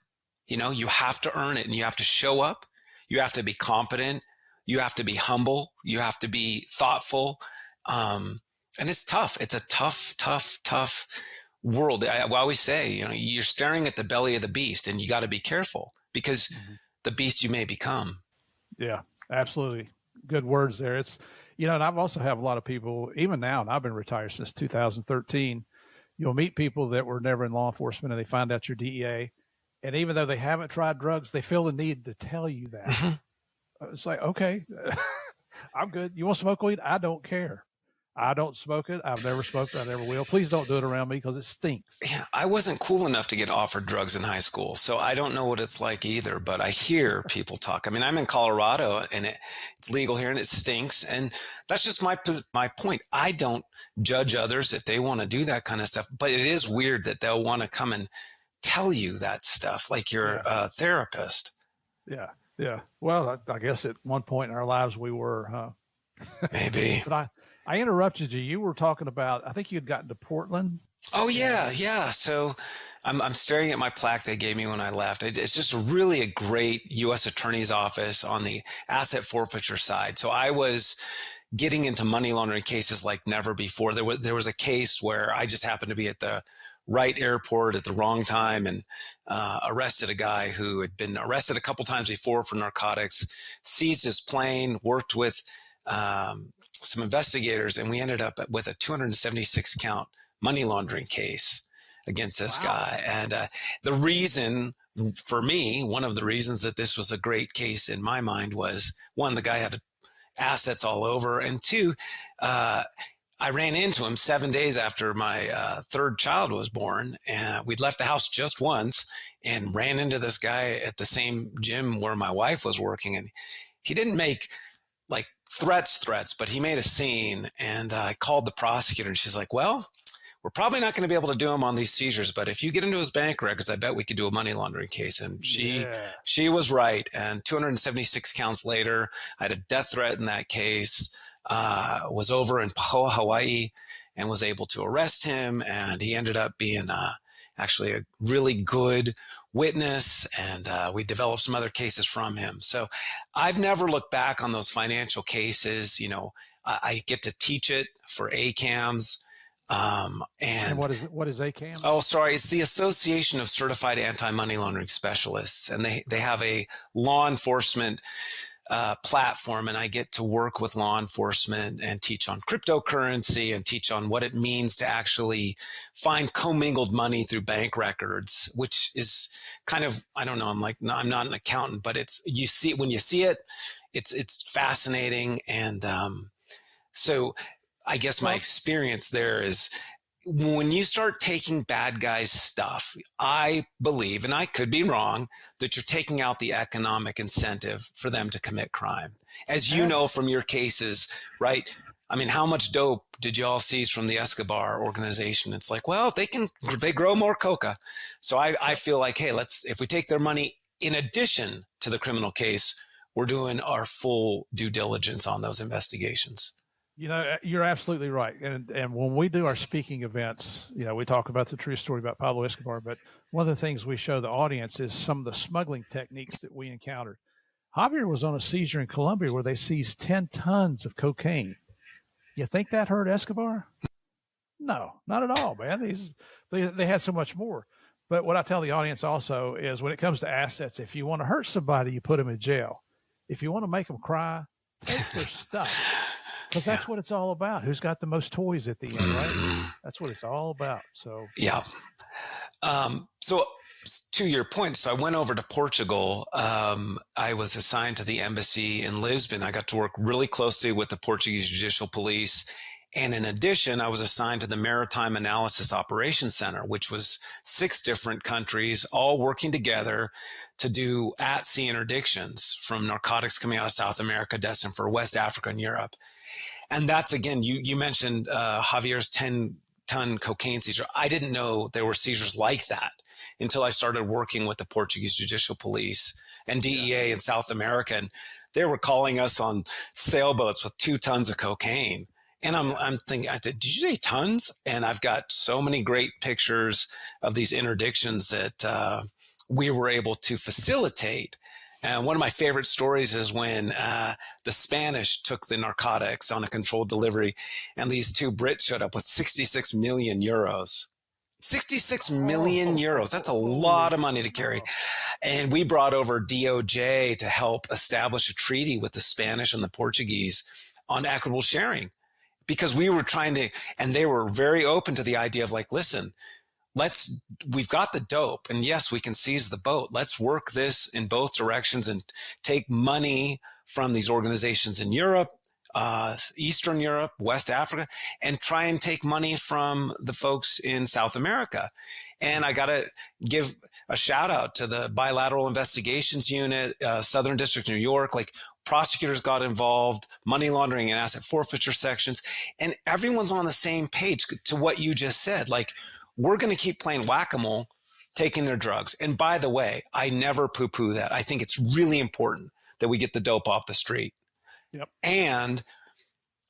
You have to earn it, and you have to show up. You have to be competent. You have to be humble. You have to be thoughtful. And it's tough. It's a tough world. I always say, you're staring at the belly of the beast, and you got to be careful because the beast you may become. Yeah, absolutely. Good words there. It's, and I've also have a lot of people, even now, and I've been retired since 2013, you'll meet people that were never in law enforcement and they find out you're DEA. And even though they haven't tried drugs, they feel the need to tell you that. It's like, okay, I'm good. You want to smoke weed? I don't care. I don't smoke it. I've never smoked it. I never will. Please don't do it around me because it stinks. Yeah, I wasn't cool enough to get offered drugs in high school, so I don't know what it's like either, but I hear people talk. I mean, I'm in Colorado, and it's legal here, and it stinks, and that's just my point. I don't judge others if they want to do that kind of stuff, but it is weird that they'll want to come and tell you that stuff like you're a therapist. Yeah, yeah. Well, I guess at one point in our lives we were, huh? Maybe. But I interrupted you. You were talking about, I think you had gotten to Portland. Oh, yeah. So I'm staring at my plaque they gave me when I left. It's just really a great U.S. Attorney's Office on the asset forfeiture side. So I was getting into money laundering cases like never before. There was a case where I just happened to be at the right airport at the wrong time and arrested a guy who had been arrested a couple times before for narcotics, seized his plane, worked with some investigators, and we ended up with a 276 count money laundering case against this guy. And the reason for me, one of the reasons that this was a great case in my mind was, one, the guy had assets all over, and two, I ran into him 7 days after my third child was born, and we'd left the house just once and ran into this guy at the same gym where my wife was working. And he didn't make like threats, but he made a scene, and I called the prosecutor, and she's like, well, we're probably not going to be able to do him on these seizures, but if you get into his bank records, I bet we could do a money laundering case. And she was right. And 276 counts later, I had a death threat in that case, was over in Pahoa, Hawaii, and was able to arrest him. And he ended up being actually a really good witness, and we developed some other cases from him. So I've never looked back on those financial cases. I get to teach it for ACAMs. And what is ACAM? Oh, sorry. It's the Association of Certified Anti-Money Laundering Specialists. And they have a law enforcement platform, and I get to work with law enforcement and teach on cryptocurrency and teach on what it means to actually find commingled money through bank records, which is kind of, I don't know, I'm not an accountant, but you see it when you see it, it's fascinating. And so I guess my experience there is, when you start taking bad guys' stuff, I believe, and I could be wrong, that you're taking out the economic incentive for them to commit crime. As you know from your cases, right? I mean, how much dope did you all seize from the Escobar organization? It's like, well, they grow more coca. So I feel like, hey, if we take their money in addition to the criminal case, we're doing our full due diligence on those investigations. You're absolutely right. And when we do our speaking events, we talk about the true story about Pablo Escobar, but one of the things we show the audience is some of the smuggling techniques that we encountered. Javier was on a seizure in Colombia where they seized 10 tons of cocaine. You think that hurt Escobar? No, not at all, man. They had so much more. But what I tell the audience also is when it comes to assets, if you want to hurt somebody, you put them in jail. If you want to make them cry, take their stuff. Because that's what it's all about. Who's got the most toys at the end, right? That's what it's all about. So, yeah. So to your point, so I went over to Portugal. I was assigned to the embassy in Lisbon. I got to work really closely with the Portuguese Judicial Police. And in addition, I was assigned to the Maritime Analysis Operations Center, which was 6 different countries all working together to do at-sea interdictions from narcotics coming out of South America, destined for West Africa and Europe. And that's, again, you mentioned Javier's 10-ton cocaine seizure. I didn't know there were seizures like that until I started working with the Portuguese Judicial Police and DEA in South America. And they were calling us on sailboats with 2 tons of cocaine. And I'm thinking, I said, did you say tons? And I've got so many great pictures of these interdictions that we were able to facilitate. And one of my favorite stories is when the Spanish took the narcotics on a controlled delivery, and these 2 Brits showed up with 66 million euros. 66 million euros. That's a lot of money to carry. And we brought over DOJ to help establish a treaty with the Spanish and the Portuguese on equitable sharing, because we were trying to, and they were very open to the idea of like, listen, we've got the dope, and yes, we can seize the boat. Let's work this in both directions and take money from these organizations in Europe, Eastern Europe, West Africa, and try and take money from the folks in South America. And I got to give a shout out to the Bilateral Investigations Unit, Southern District of New York. Like, prosecutors got involved, money laundering and asset forfeiture sections, and everyone's on the same page to what you just said. Like, we're going to keep playing whack-a-mole, taking their drugs. And by the way, I never poo-poo that. I think it's really important that we get the dope off the street. Yep. And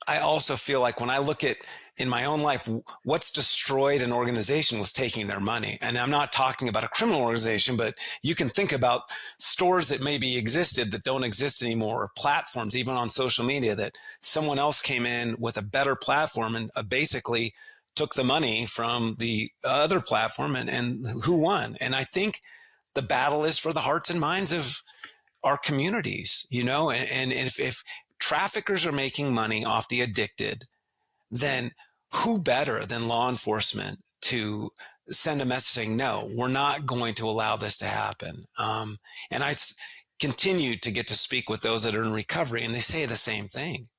I also feel like when I look at in my own life, what's destroyed an organization was taking their money. And I'm not talking about a criminal organization, but you can think about stores that maybe existed that don't exist anymore, or platforms, even on social media, that someone else came in with a better platform and basically took the money from the other platform, and who won. And I think the battle is for the hearts and minds of our communities, and if traffickers are making money off the addicted, then who better than law enforcement to send a message saying, no, we're not going to allow this to happen. And I continue to get to speak with those that are in recovery, and they say the same thing.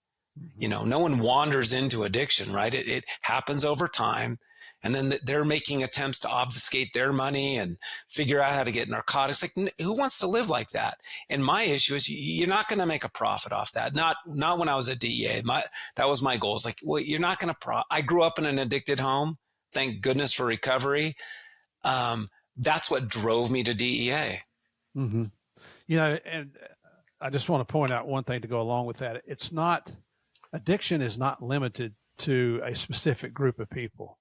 No one wanders into addiction, right? It happens over time. And then they're making attempts to obfuscate their money and figure out how to get narcotics. Like, who wants to live like that? And my issue is you're not going to make a profit off that. Not when I was at DEA. That was my goal. It's like, well, you're not going to I grew up in an addicted home. Thank goodness for recovery. That's what drove me to DEA. Mm-hmm. And I just want to point out one thing to go along with that. Addiction is not limited to a specific group of people.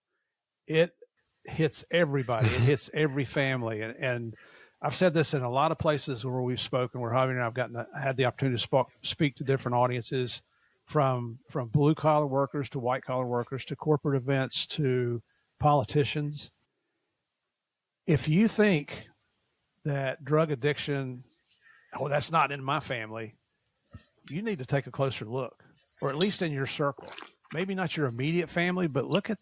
It hits everybody. It hits every family. And I've said this in a lot of places where we've spoken, where Javier and I've had the opportunity to speak to different audiences, from blue collar workers to white collar workers to corporate events to politicians. If you think that drug addiction, that's not in my family, you need to take a closer look, or at least in your circle. Maybe not your immediate family, but look at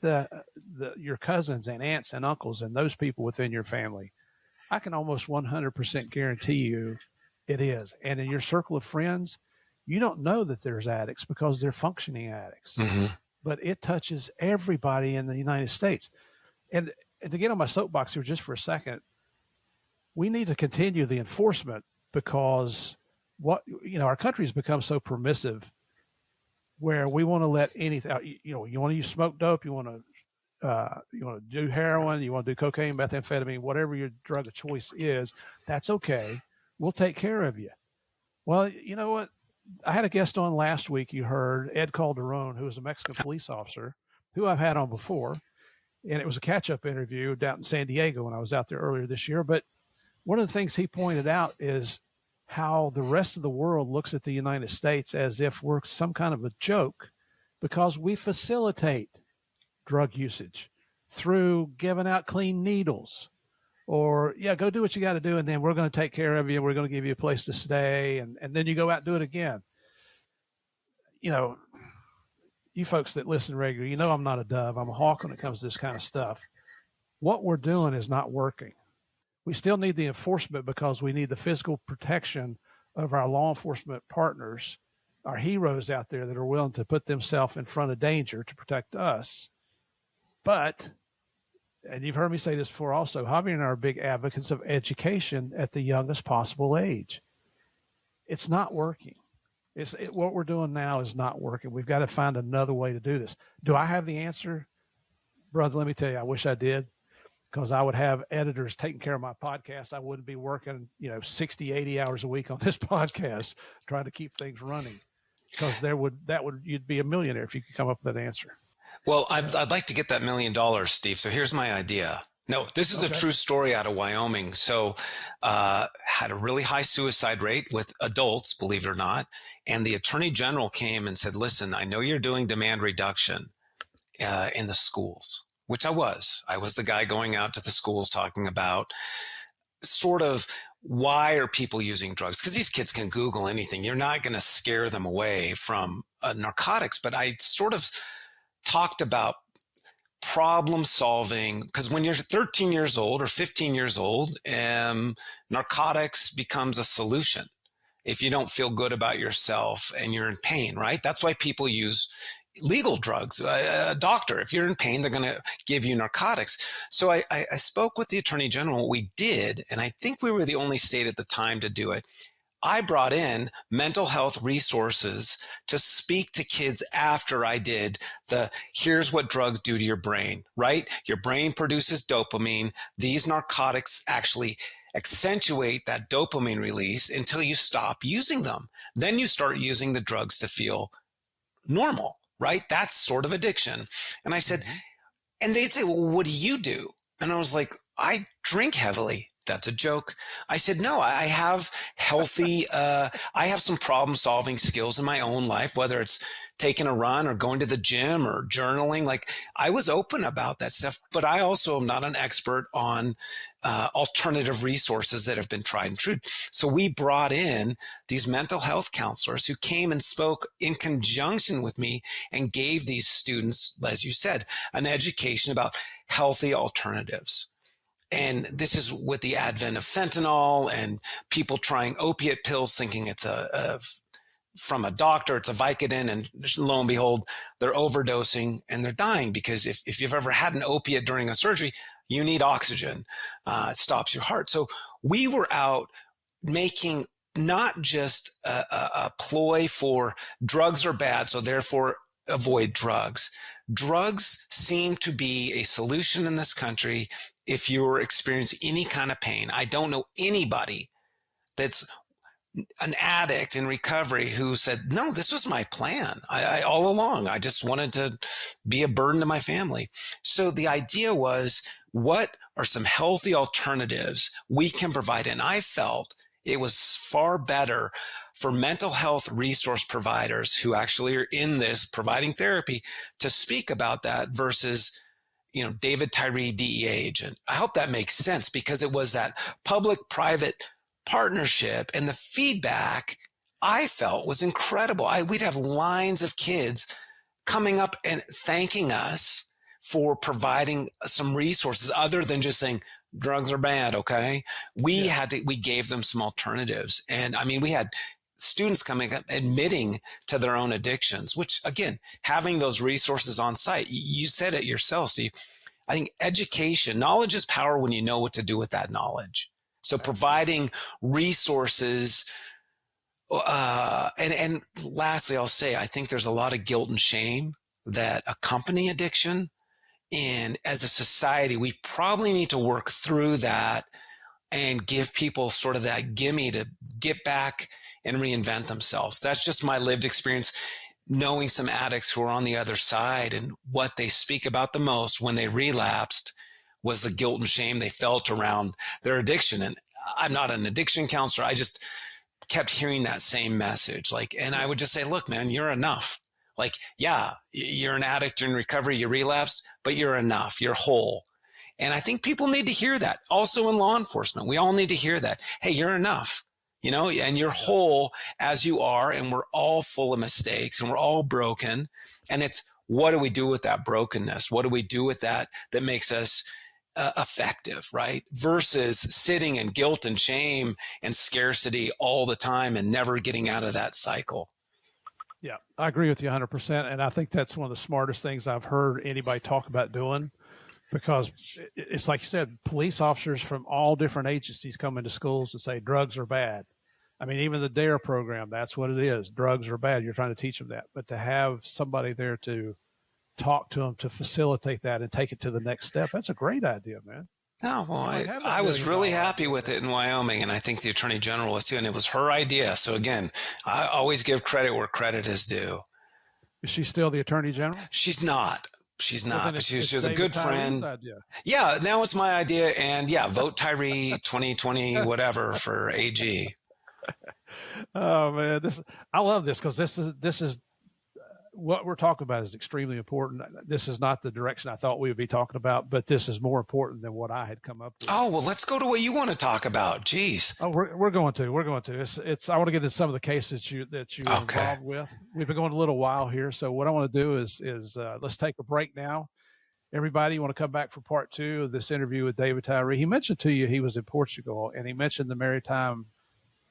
your cousins and aunts and uncles and those people within your family. I can almost 100% guarantee you it is. And in your circle of friends, you don't know that there's addicts because they're functioning addicts. Mm-hmm. But it touches everybody in the United States. And to get on my soapbox here just for a second, we need to continue the enforcement, because our country has become so permissive, where we want to let anything, you want to use smoke dope, you want to do heroin, you want to do cocaine, methamphetamine, whatever your drug of choice is, that's okay. We'll take care of you. Well, you know what? I had a guest on last week, you heard, Ed Calderon, who was a Mexican police officer, who I've had on before. And it was a catch-up interview down in San Diego when I was out there earlier this year. But one of the things he pointed out is how the rest of the world looks at the United States as if we're some kind of a joke, because we facilitate drug usage through giving out clean needles, or yeah, go do what you got to do. And then we're going to take care of you. We're going to give you a place to stay. And then you go out and do it again. You know, you folks that listen regularly, you know, I'm not a dove. I'm a hawk when it comes to this kind of stuff. What we're doing is not working. We still need the enforcement because we need the physical protection of our law enforcement partners, our heroes out there that are willing to put themselves in front of danger to protect us. But, and you've heard me say this before also, Javier and I are big advocates of education at the youngest possible age. It's not working. What we're doing now is not working. We've got to find another way to do this. Do I have the answer? Brother, let me tell you, I wish I did, because I would have editors taking care of my podcast. I wouldn't be working, 60, 80 hours a week on this podcast trying to keep things running, because you'd be a millionaire if you could come up with that answer. Well, I'd like to get that $1 million, Steve. So here's my idea. No, this is a true story out of Wyoming. So had a really high suicide rate with adults, believe it or not. And the attorney general came and said, listen, I know you're doing demand reduction in the schools, which I was. I was the guy going out to the schools talking about sort of why are people using drugs? Because these kids can Google anything. You're not going to scare them away from narcotics. But I sort of talked about problem solving, because when you're 13 years old or 15 years old, narcotics becomes a solution. If you don't feel good about yourself and you're in pain, right? That's why people use legal drugs. A doctor, if you're in pain, they're going to give you narcotics. So I spoke with the attorney general. What we did, and I think we were the only state at the time to do it, I brought in mental health resources to speak to kids after I did here's what drugs do to your brain, right? Your brain produces dopamine. These narcotics actually accentuate that dopamine release until you stop using them. Then you start using the drugs to feel normal, right? That's sort of addiction. And I said, and they'd say, well, what do you do? And I was like, I drink heavily. That's a joke. I said, no, I have healthy, I have some problem solving skills in my own life, whether it's taking a run or going to the gym or journaling. Like, I was open about that stuff, but I also am not an expert on alternative resources that have been tried and true. So we brought in these mental health counselors who came and spoke in conjunction with me and gave these students, as you said, an education about healthy alternatives. And this is with the advent of fentanyl and people trying opiate pills thinking it's from a doctor, it's a Vicodin, and lo and behold, they're overdosing and they're dying, because if you've ever had an opiate during a surgery, you need oxygen. It stops your heart. So we were out making not just a ploy for drugs are bad, so therefore avoid drugs. Drugs seem to be a solution in this country if you're experiencing any kind of pain. I don't know anybody that's an addict in recovery who said, no, this was my plan. I all along, I just wanted to be a burden to my family. So the idea was, what are some healthy alternatives we can provide? And I felt it was far better for mental health resource providers who actually are in this providing therapy to speak about that versus, David Tyree, DEA agent. I hope that makes sense, because it was that public-private partnership, and the feedback I felt was incredible. We'd have lines of kids coming up and thanking us for providing some resources other than just saying drugs are bad. Okay. We gave them some alternatives. And I mean, we had students coming up admitting to their own addictions, which again, having those resources on site, you said it yourself, Steve. I think education, knowledge is power when you know what to do with that knowledge. So providing resources, and lastly, I'll say, I think there's a lot of guilt and shame that accompany addiction. And as a society, we probably need to work through that and give people sort of that gimme to get back and reinvent themselves. That's just my lived experience, knowing some addicts who are on the other side, and what they speak about the most when they relapsed was the guilt and shame they felt around their addiction. And I'm not an addiction counselor. I just kept hearing that same message. And I would just say, look, man, you're enough. Yeah, you're an addict, you're in recovery, you relapse, but you're enough, you're whole. And I think people need to hear that. Also in law enforcement, we all need to hear that. Hey, you're enough, and you're whole as you are. And we're all full of mistakes and we're all broken. And it's, what do we do with that brokenness? What do we do with that makes us effective, right? Versus sitting in guilt and shame and scarcity all the time and never getting out of that cycle. Yeah, I agree with you 100%. And I think that's one of the smartest things I've heard anybody talk about doing, because it's like you said, police officers from all different agencies come into schools and say drugs are bad. I mean, even the DARE program, that's what it is. Drugs are bad. You're trying to teach them that. But to have somebody there to talk to them, to facilitate that and take it to the next step, that's a great idea, man. Oh, well, I was really happy with it in Wyoming, and I think the Attorney General was too, and it was her idea. So again, I always give credit where credit is due. Is she still the Attorney General? She's not. She's not, but she was a good friend. Idea. Yeah, that was my idea. And yeah, vote Tyree 2020, whatever, for AG. Oh man, I love this, because this is what we're talking about is extremely important. This is not the direction I thought we would be talking about, but this is more important than what I had come up with. Oh, well, let's go to what you want to talk about. Jeez. Oh, we're going to. It's. I want to get into some of the cases that you are involved with. We've been going a little while here, so what I want to do is let's take a break now. Everybody, you want to come back for part 2 of this interview with David Tyree. He mentioned to you he was in Portugal, and he mentioned the Maritime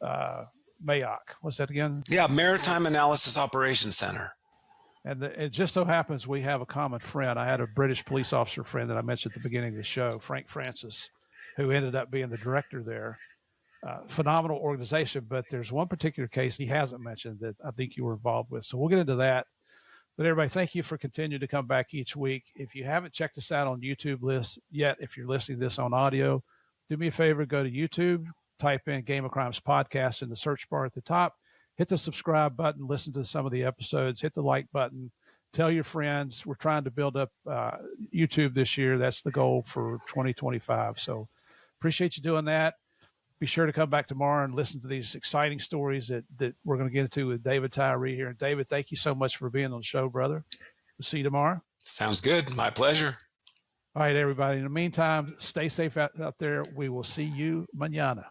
MAOC. What's that again? Yeah, Maritime Analysis Operations Center. And it just so happens we have a common friend. I had a British police officer friend that I mentioned at the beginning of the show, Frank Francis, who ended up being the director there. Phenomenal organization, but there's one particular case he hasn't mentioned that I think you were involved with. So we'll get into that. But everybody, thank you for continuing to come back each week. If you haven't checked us out on YouTube list yet, if you're listening to this on audio, do me a favor, go to YouTube, type in Game of Crimes Podcast in the search bar at the top. Hit the subscribe button, listen to some of the episodes, hit the like button, tell your friends. We're trying to build up YouTube this year. That's the goal for 2025. So appreciate you doing that. Be sure to come back tomorrow and listen to these exciting stories that we're going to get into with David Tyree here. And David, thank you so much for being on the show, brother. We'll see you tomorrow. Sounds good. My pleasure. All right, everybody. In the meantime, stay safe out there. We will see you mañana.